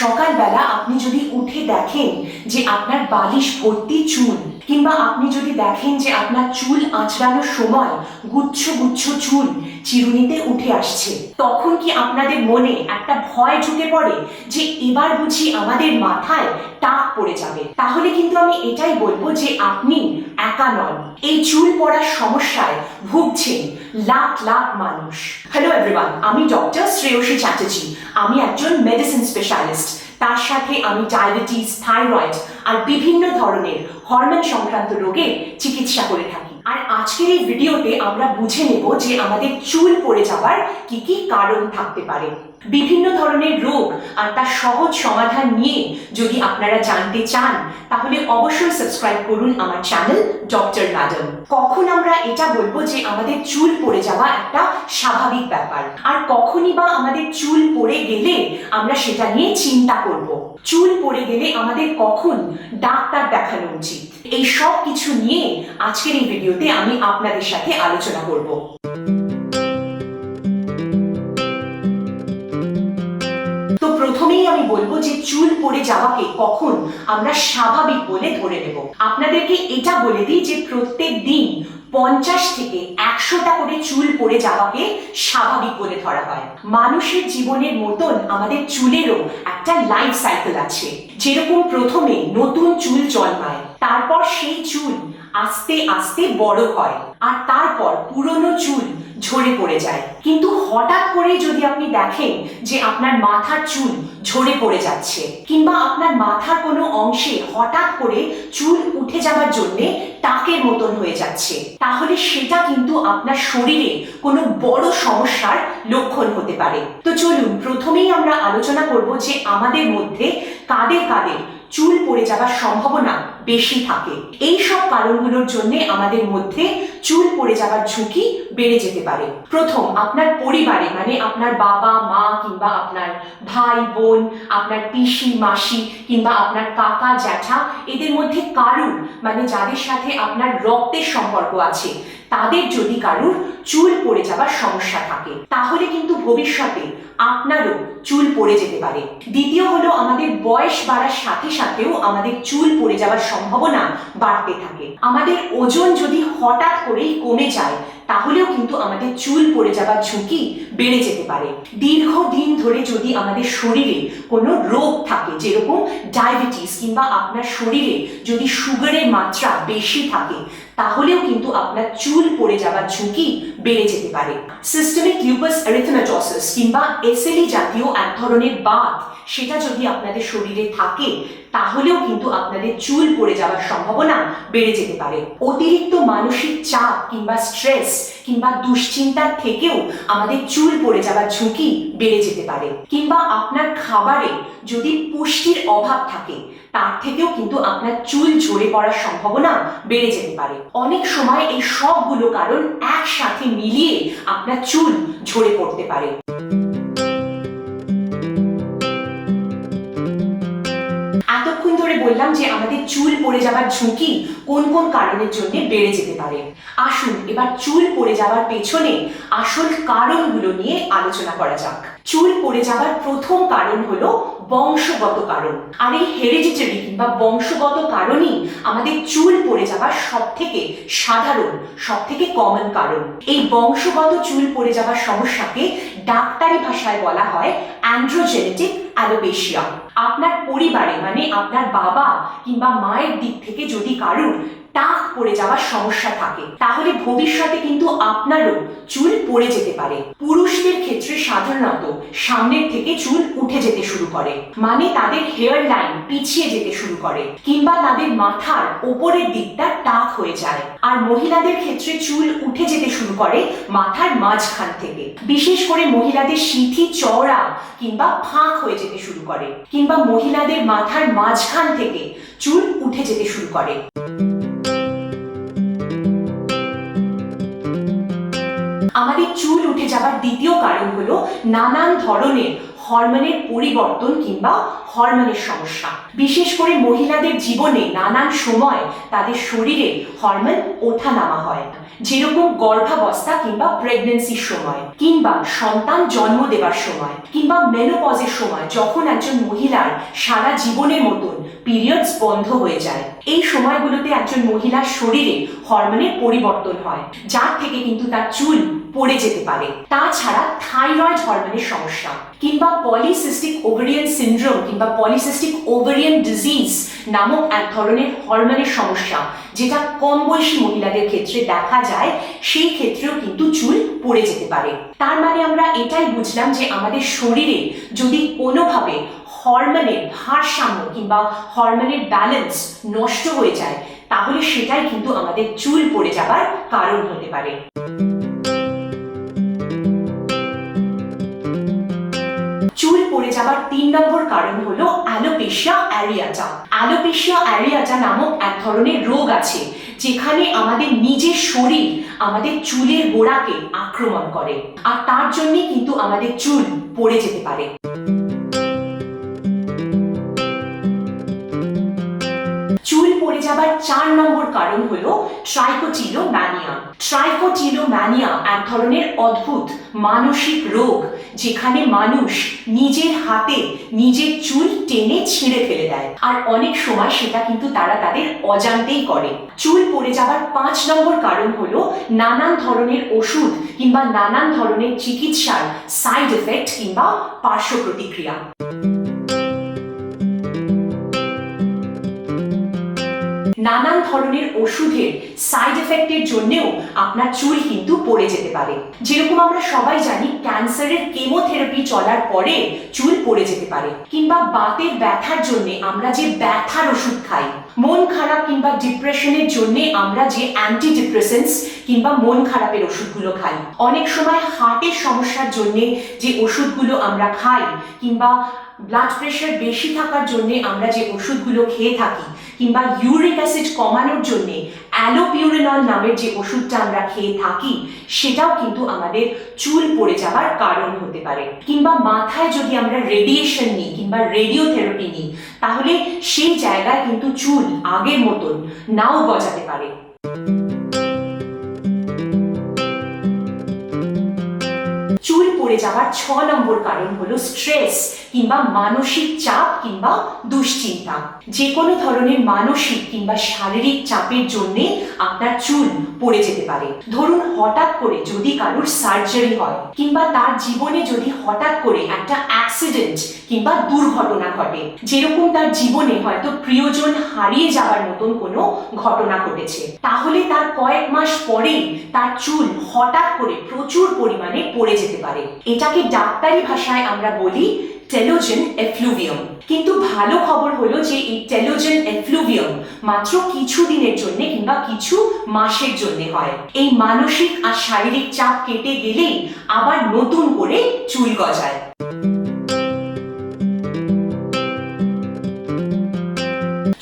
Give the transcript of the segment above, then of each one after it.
সকালবেলা আপনি যদি উঠে দেখেন যে আপনার বালিশ ভর্তি চুল, কিংবা আপনি যদি দেখেন যে আপনার চুল আঁচড়ানোর সময় গুচ্ছ গুচ্ছ চুল চিরুনিতে উঠে আসছে, তখন কি আপনাদের মনে একটা ভয় ঢুকে পড়ে যে এবার বুঝি আমাদের মাথায় টাক পড়ে যাবে? তাহলে কিন্তু আমি এটাই বলবো যে আপনি একা নন। এই চুল পড়ার সমস্যায় ভুগছেন লাখ লাখ মানুষ। হ্যালো এভরিওয়ান, আমি ডক্টর শ্রেয়সী চ্যাটার্জি। আমি একজন মেডিসিন স্পেশালিস্ট। তার সাথে আমি ডায়াবেটিস, থাইরয়েড আর বিভিন্ন ধরনের হরমোন সংক্রান্ত রোগের চিকিৎসা করে থাকি। আর আজকের এই ভিডিওতে আমরা বুঝে নেব যে আমাদের চুল পড়ে যাওয়ার কি কি কারণ থাকতে পারে। বিভিন্ন ধরনের রোগ আর তার সহজ সমাধান নিয়ে যদি আপনারা জানতে চান, তাহলে অবশ্যই সাবস্ক্রাইব করুন আমার চ্যানেল ডক্টর ম্যাডাম। কখন আমরা এটা বলবো যে আমাদের চুল পড়ে যাওয়া একটা স্বাভাবিক ব্যাপার, আর কখনই বা আমাদের চুল পড়ে গেলে আমরা সেটা নিয়ে চিন্তা করব? চুল পড়ে গেলে আমাদের কখন ডাক্তার দেখানো উচিত? এই সব কিছু নিয়ে আজকের এই ভিডিওতে আমি আপনাদের সাথে আলোচনা করব। তো প্রথমেই আমি বলবো যে চুল পড়ে যাওয়াকে কখন আমরা স্বাভাবিক বলে ধরে নেব। আপনাদেরকে এটা বলে দিই যে প্রত্যেক দিন 50 থেকে 100টা করে চুল পড়ে যাওয়াকে স্বাভাবিক বলে ধরা হয়। মানুষের জীবনের মতন আমাদের চুলেরও একটা লাইফ সাইকেল আছে। যেরকম প্রথমে নতুন চুল জন্মায়, তারপর সেই চুল আস্তে আস্তে বড় হয়, আর তারপর পুরনো চুল ঝরে পড়ে যায়। কিন্তু হঠাৎ করে যদি আপনি দেখেন যে আপনার মাথার চুল ঝরে পড়ে যাচ্ছে, কিংবা আপনার মাথার কোনো অংশে হঠাৎ করে চুল উঠে যাওয়ার জন্যে টাকের মতন হয়ে যাচ্ছে, তাহলে সেটা কিন্তু আপনার শরীরে কোনো বড় সমস্যার লক্ষণ হতে পারে। তো চলুন প্রথমেই আমরা আলোচনা করব যে আমাদের মধ্যে কাদের কাদের চুল পড়ে যাওয়ার সম্ভাবনা বেশি থাকে। এই সব কারণগুলোর জন্য আমাদের মধ্যে চুল পড়ে যাওয়ার ঝুঁকি বেড়ে যেতে পারে। প্রথম, আপনার পরিবারে মানে আপনার বাবা মা কিংবা আপনার ভাই বোন, আপনার পিসি মাসি কিংবা আপনার কাকা জ্যাঠা, এদের মধ্যে কারুর মানে যাদের সাথে আপনার রক্তের সম্পর্ক আছে, তাদের যদি কারুর চুল পড়ে যাওয়ার সমস্যা থাকে, তাহলে কিন্তু ভবিষ্যতে আপনারও চুল পড়ে যেতে পারে। দ্বিতীয় হলো, আমাদের বয়স বাড়ার সাথে সাথেও আমাদের চুল পড়ে যাওয়ার সম্ভাবনা বাড়তে থাকে। আমাদের ওজন যদি হঠাৎ করেই কমে যায়, তাহলেও কিন্তু আমাদের চুল পড়ে যাওয়ার ঝুঁকি বেড়ে যেতে পারে। দীর্ঘদিন ধরে যদি আমাদের শরীরে কোনো রোগ থাকে, যেরকম ডায়াবেটিস, কিংবা আপনার শরীরে যদি সুগারের মাত্রা বেশি থাকে, তাহলেও কিন্তু আপনার চুল পড়ে যাওয়ার ঝুঁকি বেড়ে যেতে পারে। সিস্টেমিক লিউপাস এরিথেমাটোসিস কিংবা এসএলই জাতীয় এক ধরনের বাত, সেটা যদি আপনাদের শরীরে থাকে, তাহলেও কিন্তু আপনাদের চুল পড়ে যাওয়ার সম্ভাবনা বেড়ে যেতে পারে। অতিরিক্ত মানসিক চাপ কিংবা স্ট্রেস কিংবা দুশ্চিন্তার থেকেও আমাদের চুল পড়ে যাওয়ার ঝুঁকি বেড়ে যেতে পারে। কিংবা আপনার খাবারে যদি পুষ্টির অভাব থাকে, তার থেকেও কিন্তু আপনার চুল ঝরে পড়ার সম্ভাবনা বেড়ে যেতে পারে। অনেক সময় এই সবগুলো কারণ একসাথে মিলিয়ে আপনার চুল ঝরে পড়তে পারে। এতক্ষণ ধরে বললাম যে আমাদের চুল পড়ে যাওয়ার ঝুঁকি কোন কোন কারণের জন্য বেড়ে যেতে পারে। আসুন এবার চুল পড়ে যাওয়ার পেছনে আসল কারণগুলো নিয়ে আলোচনা করা যাক। চুল পড়ে যাওয়ার প্রথম কারণ হলো বংশগত কারণ। আর এই হেরিডিটারি কিংবা বংশগত কারণই আমাদের চুল পড়ে যাওয়ার সব থেকে সাধারণ, সব থেকে কমন কারণ। এই বংশগত চুল পড়ে যাওয়ার সমস্যাকে ডাক্তারি ভাষায় বলা হয় অ্যান্ড্রোজেনেটিক অ্যালোপেশিয়া। আপনার পরিবারে মানে আপনার বাবা কিংবা মায়ের দিক থেকে যদি কারুর টাক পড়ে যাওয়ার সমস্যা থাকে, তাহলে ভবিষ্যতে কিন্তু আপনারও চুল পড়ে যেতে পারে। পুরুষদের ক্ষেত্রে সাধারণত সামনের থেকে চুল উঠে যেতে শুরু করে, মানে তাদের হেয়ার লাইন পিছিয়ে যেতে শুরু করে, কিংবা তাদের মাথার ওপরের দিকটা টাক হয়ে যায়। আর মহিলাদের ক্ষেত্রে চুল উঠে যেতে শুরু করে মাথার মাঝখান থেকে। বিশেষ করে মহিলাদের সিঁথি চওড়া কিংবা ফাঁক হয়ে যেতে শুরু করে, কিংবা মহিলাদের মাথার মাঝখান থেকে চুল উঠে যেতে শুরু করে। আমাদের চুল উঠে যাবার দ্বিতীয় কারণ হলো নানান ধরনের হরমোনের পরিবর্তন কিংবা হরমোনের সমস্যা। বিশেষ করে মহিলাদের জীবনে নানান সময় তাদের শরীরে হরমোন ওঠানামা হয়, যেরকম গর্ভাবস্থা কিংবা প্রেগন্যান্সির সময়, কিংবা সন্তান জন্ম দেবার সময়, কিংবা মেনোপজের সময়, যখন একজন মহিলার সারা জীবনের মতন পিরিয়ডস বন্ধ হয়ে যায়। এই সময়গুলোতে একজন মহিলার শরীরে হরমোনের পরিবর্তন হয়, যার থেকে কিন্তু তার চুল পড়ে যেতে পারে। তাছাড়া থাইরয়েড হরমোনের সমস্যা কিংবা পলিসিস্টিক ওভারিয়ান সিনড্রোম কিংবা পলিসিস্টিক ওভারিয়ান ডিজিজ নামক এক ধরনের হরমোনের সমস্যা, যেটা কম বয়সী মহিলাদের ক্ষেত্রে দেখা যায়, সেই ক্ষেত্রেও কিন্তু চুল পড়ে যেতে পারে। তার মানে আমরা এটাই বুঝলাম যে আমাদের শরীরে যদি কোনোভাবে হরমোনের ভারসাম্য কিংবা হরমোনের ব্যালেন্স নষ্ট হয়ে যায়, তাহলে সেটাই কিন্তু আমাদের চুল পড়ে যাবার কারণ হতে পারে। চুল পড়ে যাবার 3 নম্বর কারণ হলো অ্যালোপেশিয়া অ্যারিয়াটা। অ্যালোপেশিয়া অ্যারিয়াটা নামক এক ধরনের রোগ আছে, যেখানে আমাদের নিজের শরীর আমাদের চুলের গোড়াকে আক্রমণ করে, আর তার জন্য কিন্তু আমাদের চুল পড়ে যেতে পারে। চুল পড়ে যাবার 4 নম্বর কারণ হলো ট্রাইকোটিলোম্যানিয়া। ট্রাইকোটিলোম্যানিয়া এক ধরনের অদ্ভুত মানসিক রোগ, যেখানে মানুষ নিজের হাতে নিজের চুল টেনে ছিঁড়ে ফেলে দেয়, আর অনেক সময় সেটা কিন্তু তারা তাদের অজান্তেই করে। চুল পড়ে যাবার 5 নম্বর কারণ হলো নানান ধরনের ওষুধ কিংবা নানান ধরনের চিকিৎসার সাইড এফেক্ট কিংবা পার্শ্ব প্রতিক্রিয়া। নানান ধরনের ওষুধের সাইড এফেক্টের জন্যও আপনার চুল কিন্তু পড়ে যেতে পারে। যেরকম আমরা সবাই জানি, ক্যান্সারের কেমোথেরাপি চলার পরে চুল পড়ে যেতে পারে, কিংবা বাতের ব্যথার জন্য আমরা যে ব্যথার ওষুধ খাই, মন খারাপ কিংবা ডিপ্রেশনের জন্য আমরা যে অ্যান্টি ডিপ্রেসেন্টস কিংবা মন খারাপের ওষুধগুলো খাই, অনেক সময় হার্টের সমস্যার জন্য যে ওষুধগুলো আমরা খাই, কিংবা ব্লাড প্রেশার বেশি থাকার জন্য আমরা যে ওষুধগুলো খেয়ে থাকি, কিংবা ইউরিক অ্যাসিড কমানোর জন্য অ্যালোপিউরিনল নামের যে ওষুধটা আমরা খেয়ে থাকি, সেটাও কিন্তু আমাদের চুল পড়ে যাবার কারণ হতে পারে। কিংবা মাথায় যদি আমরা রেডিয়েশন নিই কিংবা রেডিওথেরাপি নিই, তাহলে সেই জায়গায় কিন্তু চুল আগের মতন নাও গজাতে পারে। চুল পড়ে যাবার 6 নম্বর কারণ হলো স্ট্রেস কিংবা মানসিক চাপ কিংবা দুশ্চিন্তা। যে কোনো ধরনের মানসিক কিংবা শারীরিক চাপের জন্য আপনার চুল পড়ে যেতে পারে। ধরুন, হঠাৎ করে যদি কারোর সার্জারি হয়, কিংবা তার জীবনে যদি হঠাৎ করে একটা অ্যাক্সিডেন্ট কিংবা দুর্ঘটনা ঘটে, যেরকম তার জীবনে হয়তো প্রিয়জন হারিয়ে যাবার মতন কোনো ঘটনা ঘটেছে, তাহলে তার কয়েক মাস পরেই তার চুল হঠাৎ করে প্রচুর পরিমাণে পড়ে যেতে পারে। এটাকে ডাক্তারি ভাষায় আমরা বলি টেলোজেন এফ্লুভিয়াম। কিন্তু ভালো খবর হলো যে এই টেলোজেন এফ্লুভিয়াম মাত্র কিছু দিনের জন্য কিংবা কিছু মাসের জন্য হয়। এই মানসিক আর শারীরিক চাপ কেটে গেলেই আবার নতুন করে চুল গজায়।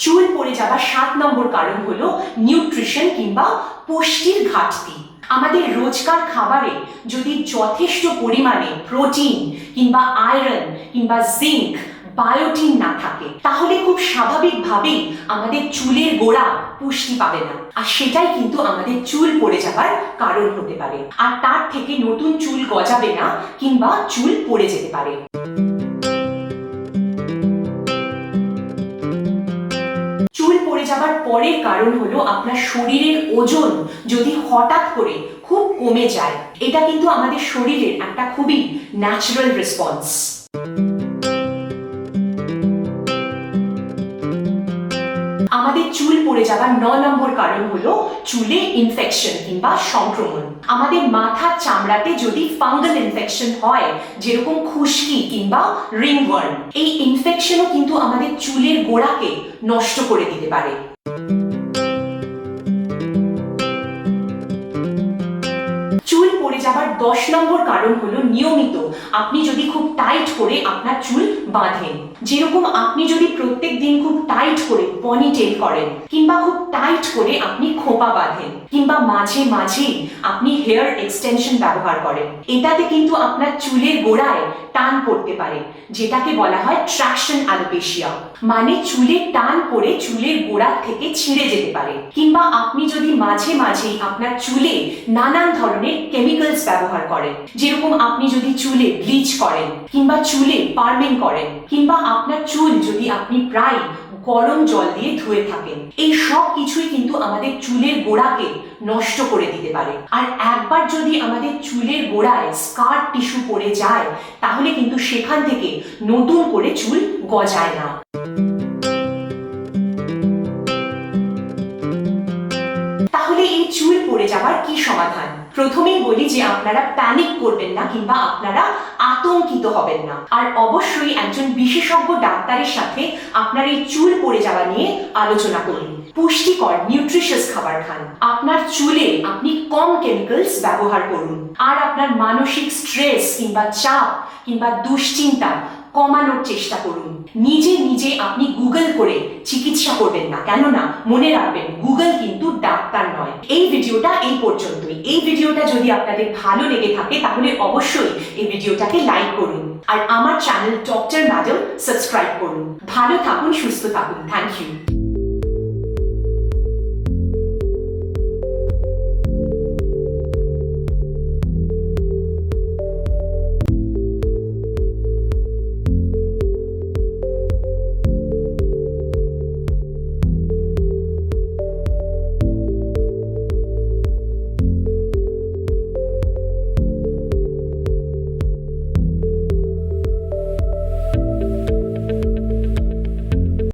চুল পড়ে যাবার 7 নম্বর কারণ হলো নিউট্রিশন কিংবা পুষ্টির ঘাটতি। আমাদের রোজকার খাবারে যদি যথেষ্ট পরিমাণে প্রোটিন কিংবা আয়রন কিংবা জিঙ্ক, বায়োটিন না থাকে, তাহলে খুব স্বাভাবিকভাবেই আমাদের চুলের গোড়া পুষ্টি পাবে না, আর সেটাই কিন্তু আমাদের চুল পড়ে যাবার কারণ হতে পারে, আর তার থেকে নতুন চুল গজাবে না কিংবা চুল পড়ে যেতে পারে। চুল পড়ে যাবার পরের কারণ হলো আপনার শরীরের ওজন যদি হঠাৎ করে খুব কমে যায়। এটা কিন্তু আমাদের শরীরের একটা খুবই ন্যাচারাল রেসপন্স। আমাদের চুল পড়ে যাবার 9 নম্বর কারণ হলো চুলে ইনফেকশন কিংবা সংক্রমণ। আমাদের মাথার চামড়াতে যদি ফাঙ্গাল ইনফেকশন হয়, যেরকম খুশকি কিংবা রিংওয়ার্ম, এই ইনফেকশনও কিন্তু আমাদের চুলের গোড়াকে নষ্ট করে দিতে পারে। চুল পড়ে যাবার 10 নম্বর কারণ হলো নিয়মিত আপনি যদি খুব টাইট করে আপনার চুল বাঁধেন। যেরকম আপনি যদি প্রত্যেক দিন খুব টাইট করে পনিটেল করেন, কিংবা খুব টাইট করে আপনি খোঁপা বাঁধেন, কিংবা মাঝে মাঝে আপনি হেয়ার এক্সটেনশন ব্যবহার করেন, এটাতে কিন্তু আপনার চুলের গোড়ায় টান পড়তে পারে, যেটাকে বলা হয় ট্রাকশন অ্যালোপেশিয়া। মানে চুলের টান পড়ে চুলের গোড়া থেকে ছিঁড়ে যেতে পারে। কিংবা আপনি যদি মাঝে মাঝেই আপনার চুলে নানান ধরনের কেমিক্যালস ব্যবহার করেন, যেরকম আপনি যদি চুলে ব্লিচ করেন, কিংবা চুলে পার্মিং করেন, কিংবা আপনার চুল যদি আপনি প্রায় গরম জল দিয়ে ধুয়ে থাকেন, এই সব কিছুই কিন্তু আমাদের চুলের গোড়াকে নষ্ট করে দিতে পারে। আর একবার যদি আমাদের চুলের গোড়ায় স্কার টিস্যু পড়ে যায়, তাহলে কিন্তু সেখান থেকে নতুন করে চুল গজায় না। তাহলে এই চুল পড়ে যাওয়ার কি সমাধান? প্রথমেই বলি যে আপনারা প্যানিক করবেন না, কিংবা আপনারা আতঙ্কিত হবেন না। আর অবশ্যই একজন বিশেষজ্ঞ ডাক্তারের সাথে আপনার এই চুল পড়ে যাওয়া নিয়ে আলোচনা করুন। পুষ্টিকর নিউট্রিশিয়াস খাবার খান, আপনার চুলে আপনি কম কেমিক্যালস ব্যবহার করুন, আর আপনার মানসিক স্ট্রেস কিংবা চাপ কিংবা দুশ্চিন্তা কমানোর চেষ্টা করুন। নিজে নিজে আপনি গুগল করে চিকিৎসা করবেন না, কেননা মনে রাখবেন গুগল কিন্তু ডাক্তার নয়। এই ভিডিওটা এই পর্যন্তই। এই ভিডিওটা যদি আপনাদের ভালো লেগে থাকে তাহলে অবশ্যই এই ভিডিওটাকে লাইক করুন, আর আমার চ্যানেল ডক্টর ম্যাডাম সাবস্ক্রাইব করুন। ভালো থাকুন, সুস্থ থাকুন। Thank you.